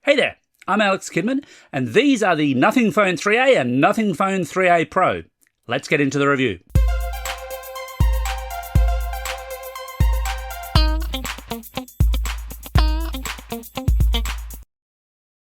Hey there, I'm Alex Kidman, and these are the Nothing Phone 3A and Nothing Phone 3A Pro. Let's get into the review.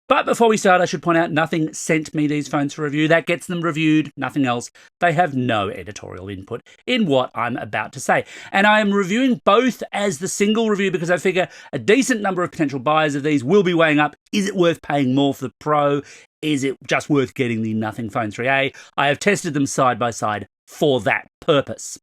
But before we start, I should point out Nothing sent me these phones for review. That gets them reviewed, nothing else. They have no editorial input in what I'm about to say. And I am reviewing both as the single review because I figure a decent number of potential buyers of these will be weighing up, is it worth paying more for the Pro? Is it just worth getting the Nothing Phone 3A? I have tested them side by side for that purpose.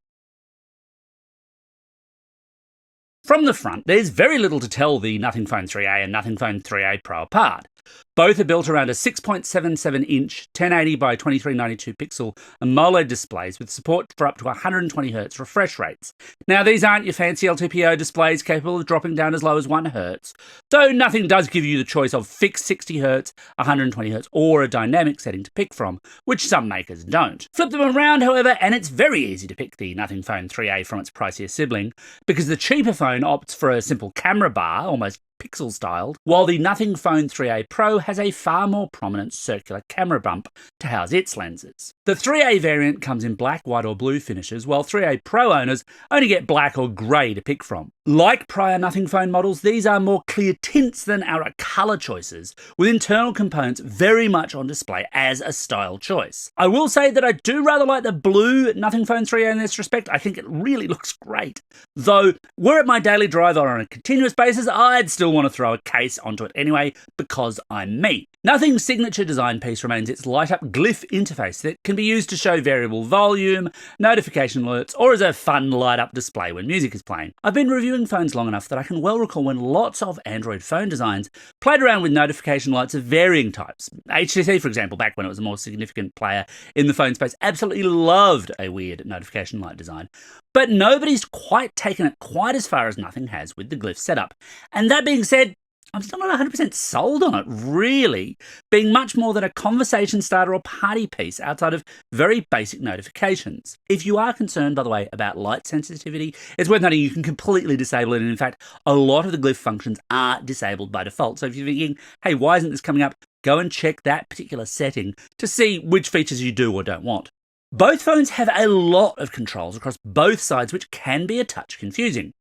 From the front, there's very little to tell the Nothing Phone 3A and Nothing Phone 3A Pro apart. Both are built around a 6.77-inch 1080 by 2392 pixel AMOLED displays with support for up to 120Hz refresh rates. Now, these aren't your fancy LTPO displays capable of dropping down as low as 1Hz, though Nothing does give you the choice of fixed 60Hz, 120Hz, or a dynamic setting to pick from, which some makers don't. Flip them around, however, and it's very easy to pick the Nothing Phone 3A from its pricier sibling, because the cheaper phone opts for a simple camera bar, almost pixel-styled, while the Nothing Phone 3A Pro has a far more prominent circular camera bump to house its lenses. The 3A variant comes in black, white or blue finishes, while 3A Pro owners only get black or grey to pick from. Like prior Nothing Phone models, these are more clear tints than our colour choices, with internal components very much on display as a style choice. I will say that I do rather like the blue Nothing Phone 3A in this respect. I think it really looks great. Though, were it my daily drive or on a continuous basis, I'd still want to throw a case onto it anyway, because I'm me. Nothing's signature design piece remains its light-up glyph interface that can be used to show variable volume, notification alerts, or as a fun light-up display when music is playing. I've been reviewing phones long enough that I can well recall when lots of Android phone designs played around with notification lights of varying types. HTC, for example, back when it was a more significant player in the phone space, absolutely loved a weird notification light design. But nobody's quite taken it quite as far as Nothing has with the glyph setup. And that being said, I'm still not 100% sold on it, really, being much more than a conversation starter or party piece outside of very basic notifications. If you are concerned, by the way, about light sensitivity, it's worth noting you can completely disable it, and in fact, a lot of the glyph functions are disabled by default. So if you're thinking, hey, why isn't this coming up? Go and check that particular setting to see which features you do or don't want. Both phones have a lot of controls across both sides, which can be a touch confusing.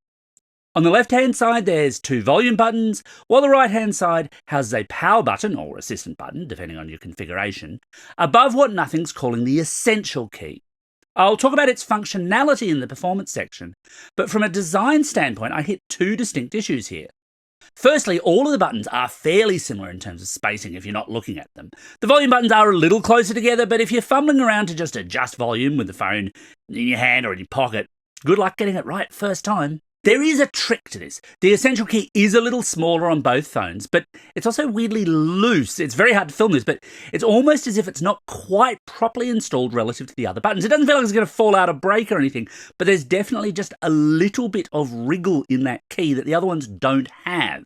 On the left-hand side, there's two volume buttons, while the right-hand side houses a power button, or assistant button, depending on your configuration, above what Nothing's calling the essential key. I'll talk about its functionality in the performance section, but from a design standpoint, I hit two distinct issues here. Firstly, all of the buttons are fairly similar in terms of spacing if you're not looking at them. The volume buttons are a little closer together, but if you're fumbling around to just adjust volume with the phone in your hand or in your pocket, good luck getting it right first time. There is a trick to this. The essential key is a little smaller on both phones, but it's also weirdly loose. It's very hard to film this, but it's almost as if it's not quite properly installed relative to the other buttons. It doesn't feel like it's going to fall out or break or anything, but there's definitely just a little bit of wriggle in that key that the other ones don't have.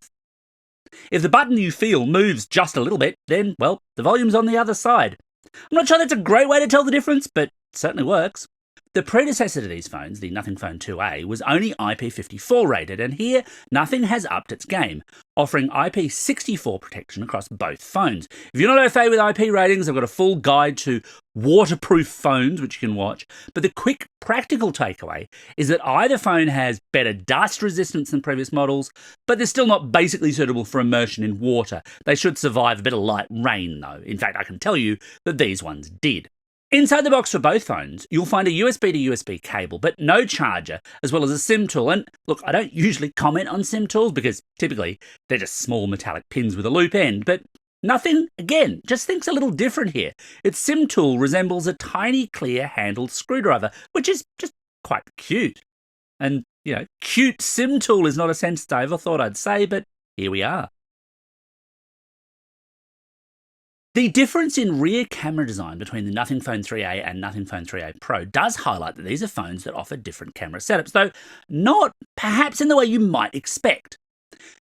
If the button you feel moves just a little bit, then, well, the volume's on the other side. I'm not sure that's a great way to tell the difference, but it certainly works. The predecessor to these phones, the Nothing Phone 2A, was only IP54 rated, and here Nothing has upped its game, offering IP64 protection across both phones. If you're not au fait with IP ratings, I've got a full guide to waterproof phones, which you can watch, but the quick practical takeaway is that either phone has better dust resistance than previous models, but they're still not basically suitable for immersion in water. They should survive a bit of light rain, though. In fact, I can tell you that these ones did. Inside the box for both phones, you'll find a USB to USB cable, but no charger, as well as a SIM tool. And look, I don't usually comment on SIM tools because typically they're just small metallic pins with a loop end, but Nothing, again, just thinks a little different here. Its SIM tool resembles a tiny clear handled screwdriver, which is just quite cute. And, you know, cute SIM tool is not a sentence I ever thought I'd say, but here we are. The difference in rear camera design between the Nothing Phone 3A and Nothing Phone 3A Pro does highlight that these are phones that offer different camera setups, though not perhaps in the way you might expect.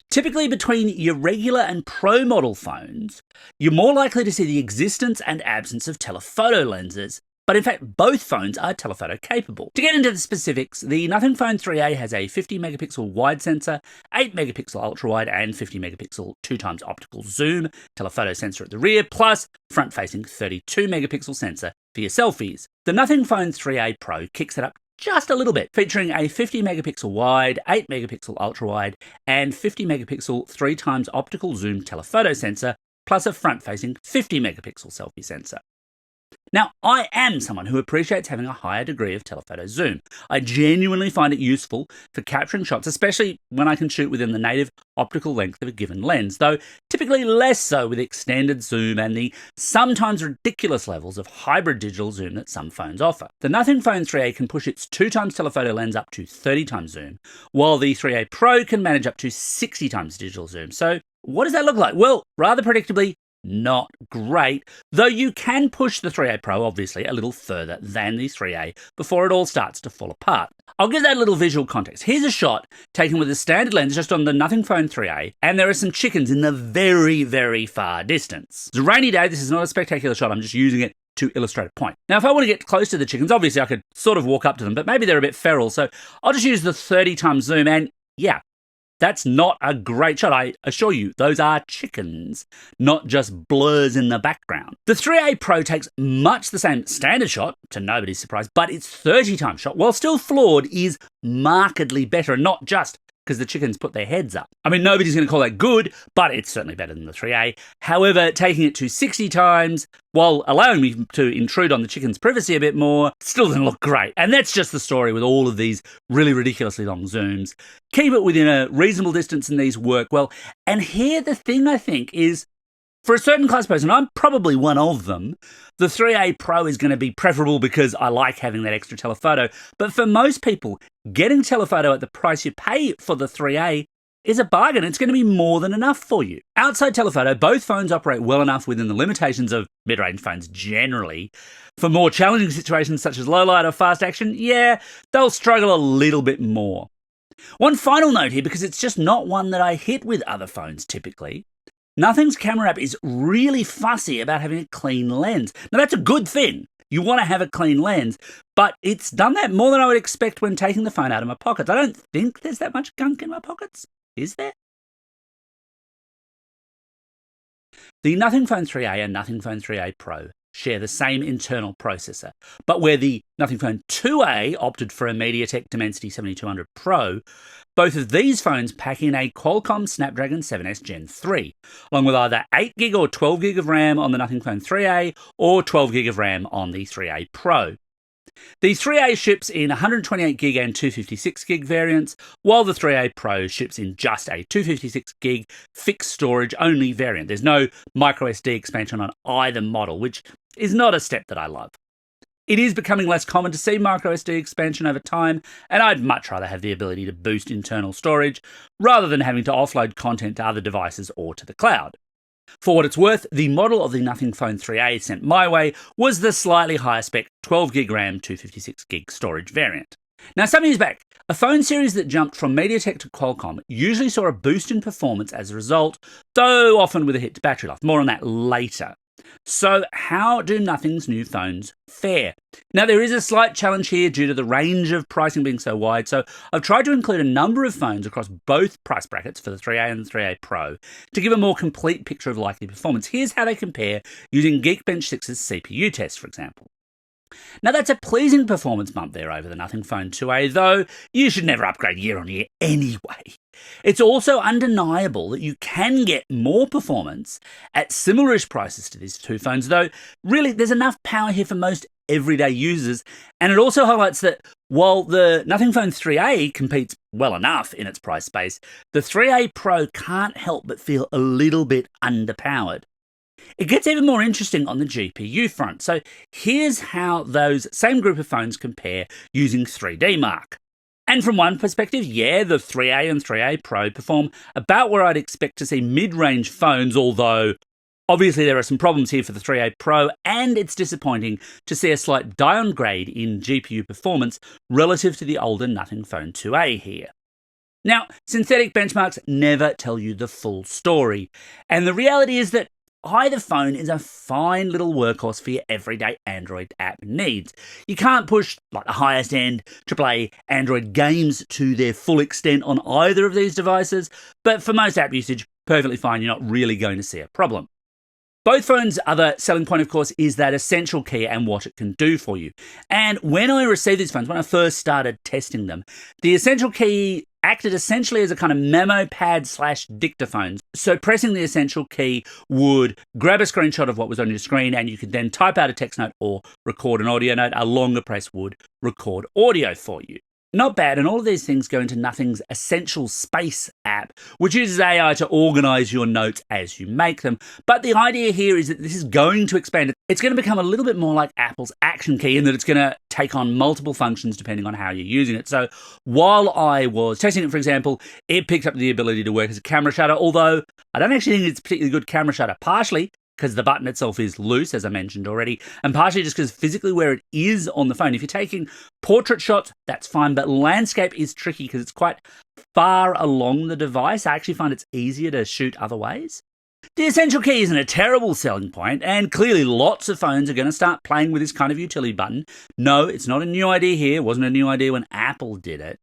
Typically between your regular and Pro model phones, you're more likely to see the existence and absence of telephoto lenses, but in fact both phones are telephoto capable. To get into the specifics, the Nothing Phone 3A has a 50 megapixel wide sensor, 8 megapixel ultra wide, and 50 megapixel 2x optical zoom telephoto sensor at the rear, plus front facing 32 megapixel sensor for your selfies. The Nothing Phone 3A Pro kicks it up just a little bit, featuring a 50 megapixel wide, 8 megapixel ultra wide, and 50 megapixel 3x optical zoom telephoto sensor, plus a front facing 50 megapixel selfie sensor. Now, I am someone who appreciates having a higher degree of telephoto zoom. I genuinely find it useful for capturing shots, especially when I can shoot within the native optical length of a given lens, though typically less so with extended zoom and the sometimes ridiculous levels of hybrid digital zoom that some phones offer. The Nothing Phone 3A can push its 2x telephoto lens up to 30x zoom, while the 3A Pro can manage up to 60x digital zoom. So what does that look like? Well, rather predictably, not great, though you can push the 3A Pro obviously a little further than the 3A before it all starts to fall apart. I'll give that a little visual context. Here's a shot taken with a standard lens just on the Nothing Phone 3A, and there are some chickens in the very, very far distance. It's a rainy day, this is not a spectacular shot, I'm just using it to illustrate a point. Now, if I want to get close to the chickens, obviously I could sort of walk up to them, but maybe they're a bit feral, so I'll just use the 30x zoom, and yeah, that's not a great shot. I assure you, those are chickens, not just blurs in the background. The 3A Pro takes much the same standard shot, to nobody's surprise, but its 30x shot, while still flawed, is markedly better, and not just because the chickens put their heads up. I mean, nobody's going to call that good, but it's certainly better than the 3A. However, taking it to 60x, while allowing me to intrude on the chicken's privacy a bit more, still doesn't look great. And that's just the story with all of these really ridiculously long zooms. Keep it within a reasonable distance and these work well. And here the thing I think is, for a certain class of person, I'm probably one of them, the 3A Pro is going to be preferable because I like having that extra telephoto. But for most people, getting telephoto at the price you pay for the 3A is a bargain. It's going to be more than enough for you. Outside telephoto, both phones operate well enough within the limitations of mid-range phones generally. For more challenging situations such as low light or fast action, yeah, they'll struggle a little bit more. One final note here, because it's just not one that I hit with other phones typically. Nothing's camera app is really fussy about having a clean lens. Now, that's a good thing. You want to have a clean lens, but it's done that more than I would expect when taking the phone out of my pockets. I don't think there's that much gunk in my pockets. Is there? The Nothing Phone 3A and Nothing Phone 3A Pro share the same internal processor, but where the Nothing Phone 2A opted for a MediaTek Dimensity 7200 Pro, both of these phones pack in a Qualcomm Snapdragon 7S Gen 3, along with either 8GB or 12GB of RAM on the Nothing Phone 3A or 12GB of RAM on the 3A Pro. The 3A ships in 128GB and 256GB variants, while the 3A Pro ships in just a 256GB fixed storage only variant. There's no microSD expansion on either model, which is not a step that I love. It is becoming less common to see microSD expansion over time, and I'd much rather have the ability to boost internal storage rather than having to offload content to other devices or to the cloud. For what it's worth, the model of the Nothing Phone 3A sent my way was the slightly higher spec 12GB RAM 256GB storage variant. Now, some years back, a phone series that jumped from MediaTek to Qualcomm usually saw a boost in performance as a result, though often with a hit to battery life. More on that later. So how do Nothing's new phones fare? Now, there is a slight challenge here due to the range of pricing being so wide, so I've tried to include a number of phones across both price brackets for the 3A and the 3A Pro to give a more complete picture of likely performance. Here's how they compare using Geekbench 6's CPU test, for example. Now, that's a pleasing performance bump there over the Nothing Phone 2A, though you should never upgrade year on year anyway. It's also undeniable that you can get more performance at similar-ish prices to these two phones, though really there's enough power here for most everyday users, and it also highlights that while the Nothing Phone 3A competes well enough in its price space, the 3A Pro can't help but feel a little bit underpowered. It gets even more interesting on the GPU front, so here's how those same group of phones compare using 3D Mark. And from one perspective, yeah, the 3A and 3A Pro perform about where I'd expect to see mid-range phones, although obviously there are some problems here for the 3A Pro, and it's disappointing to see a slight downgrade in GPU performance relative to the older Nothing Phone 2A here. Now, synthetic benchmarks never tell you the full story, and the reality is that either phone is a fine little workhorse for your everyday Android app needs. You can't push like the highest end AAA Android games to their full extent on either of these devices, but for most app usage, perfectly fine. You're not really going to see a problem. Both phones' other selling point, of course, is that essential key and what it can do for you. And when I received these phones, when I first started testing them, the essential key acted essentially as a kind of memo pad / dictaphone. So pressing the essential key would grab a screenshot of what was on your screen, and you could then type out a text note or record an audio note. A longer press would record audio for you. Not bad, and all of these things go into Nothing's Essential Space app, which uses AI to organize your notes as you make them. But the idea here is that this is going to expand. It's going to become a little bit more like Apple's Action Key in that it's going to take on multiple functions depending on how you're using it. So while I was testing it, for example, it picked up the ability to work as a camera shutter, although I don't actually think it's a particularly good camera shutter, partially because the button itself is loose, as I mentioned already, and partially just because physically where it is on the phone. If you're taking portrait shots, that's fine, but landscape is tricky because it's quite far along the device. I actually find it's easier to shoot other ways. The essential key isn't a terrible selling point, and clearly lots of phones are going to start playing with this kind of utility button. No, it's not a new idea here. It wasn't a new idea when Apple did it,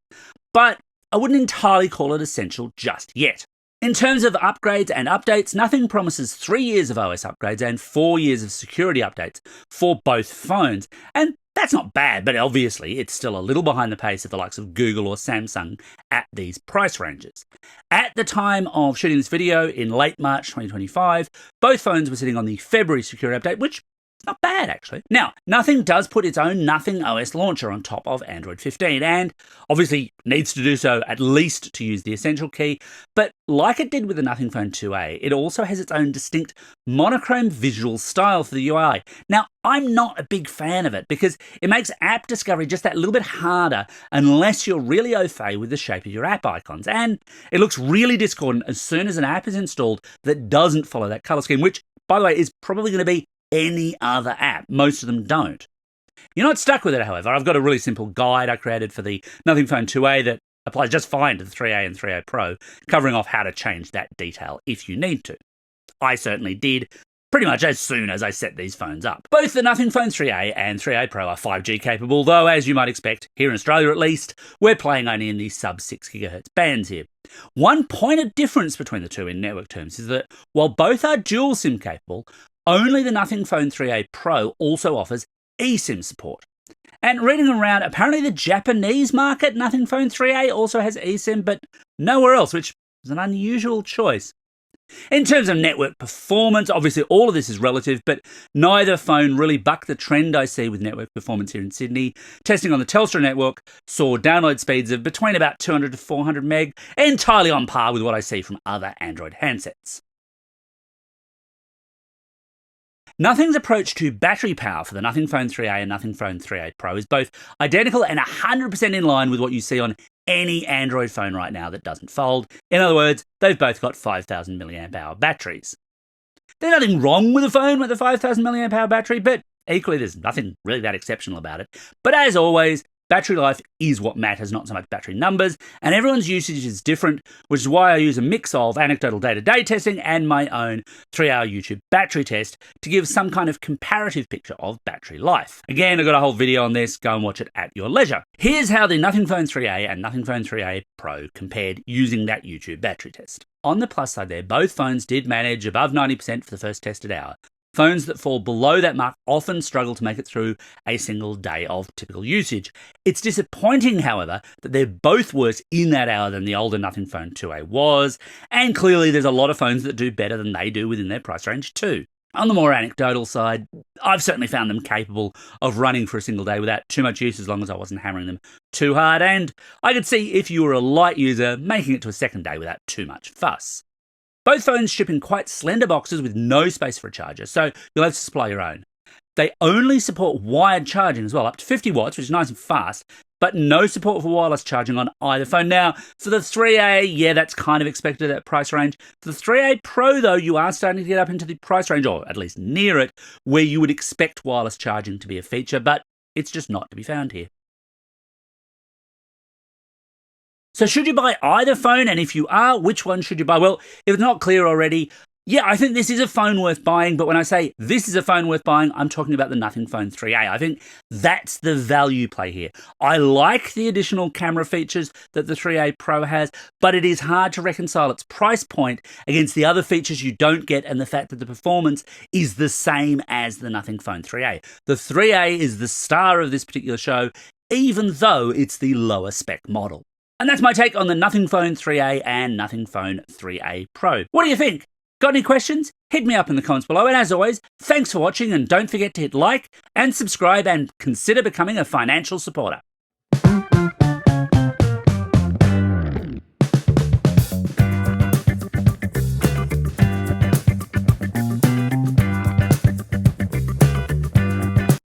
but I wouldn't entirely call it essential just yet. In terms of upgrades and updates, Nothing promises 3 years of OS upgrades and 4 years of security updates for both phones. And that's not bad, but obviously it's still a little behind the pace of the likes of Google or Samsung at these price ranges. At the time of shooting this video in late March 2025, both phones were sitting on the February security update, which is not bad actually. Now, Nothing does put its own Nothing OS launcher on top of Android 15 and obviously needs to do so at least to use the essential key, but like it did with the Nothing Phone 2A, it also has its own distinct monochrome visual style for the UI. Now, I'm not a big fan of it because it makes app discovery just that little bit harder unless you're really au fait with the shape of your app icons, and it looks really discordant as soon as an app is installed that doesn't follow that color scheme, which, by the way, is probably going to be any other app. Most of them don't. You're not stuck with it, however. I've got a really simple guide I created for the Nothing Phone 2A that applies just fine to the 3A and 3A Pro, covering off how to change that detail if you need to. I certainly did, pretty much as soon as I set these phones up. Both the Nothing Phone 3A and 3A Pro are 5G capable, though as you might expect, here in Australia at least, we're playing only in the sub 6 GHz bands here. One point of difference between the two in network terms is that while both are dual SIM capable, only the Nothing Phone 3A Pro also offers eSIM support. And reading around, apparently the Japanese market Nothing Phone 3A also has eSIM, but nowhere else, which is an unusual choice. In terms of network performance, obviously all of this is relative, but neither phone really bucked the trend I see with network performance here in Sydney. Testing on the Telstra network saw download speeds of between about 200 to 400 meg, entirely on par with what I see from other Android handsets. Nothing's approach to battery power for the Nothing Phone 3A and Nothing Phone 3A Pro is both identical and 100% in line with what you see on any Android phone right now that doesn't fold. In other words, they've both got 5,000 milliamp hour batteries. There's nothing wrong with a phone with a 5,000 milliamp hour battery, but equally there's nothing really that exceptional about it. But as always, battery life is what matters, not so much battery numbers, and everyone's usage is different, which is why I use a mix of anecdotal day-to-day testing and my own 3-hour YouTube battery test to give some kind of comparative picture of battery life. Again, I've got a whole video on this, go and watch it at your leisure. Here's how the Nothing Phone 3A and Nothing Phone 3A Pro compared using that YouTube battery test. On the plus side there, both phones did manage above 90% for the first tested hour. Phones that fall below that mark often struggle to make it through a single day of typical usage. It's disappointing, however, that they're both worse in that hour than the older Nothing Phone 2A was, and clearly there's a lot of phones that do better than they do within their price range too. On the more anecdotal side, I've certainly found them capable of running for a single day without too much use as long as I wasn't hammering them too hard, and I could see if you were a light user making it to a second day without too much fuss. Both phones ship in quite slender boxes with no space for a charger, so you'll have to supply your own. They only support wired charging as well, up to 50 watts, which is nice and fast, but no support for wireless charging on either phone. Now, for the 3A, yeah, that's kind of expected at price range. For the 3A Pro, though, you are starting to get up into the price range, or at least near it, where you would expect wireless charging to be a feature, but it's just not to be found here. So should you buy either phone? And if you are, which one should you buy? Well, if it's not clear already, Yeah, I think this is a phone worth buying, but when I say this is a phone worth buying, I'm talking about the Nothing Phone 3A. I think that's the value play here. I like the additional camera features that the 3A Pro has, but it is hard to reconcile its price point against the other features you don't get and the fact that the performance is the same as the Nothing Phone 3A. The 3A is the star of this particular show, even though it's the lower spec model. And that's my take on the Nothing Phone 3A and Nothing Phone 3A Pro. What do you think? Got any questions? Hit me up in the comments below, and as always, thanks for watching, and don't forget to hit like and subscribe and consider becoming a financial supporter.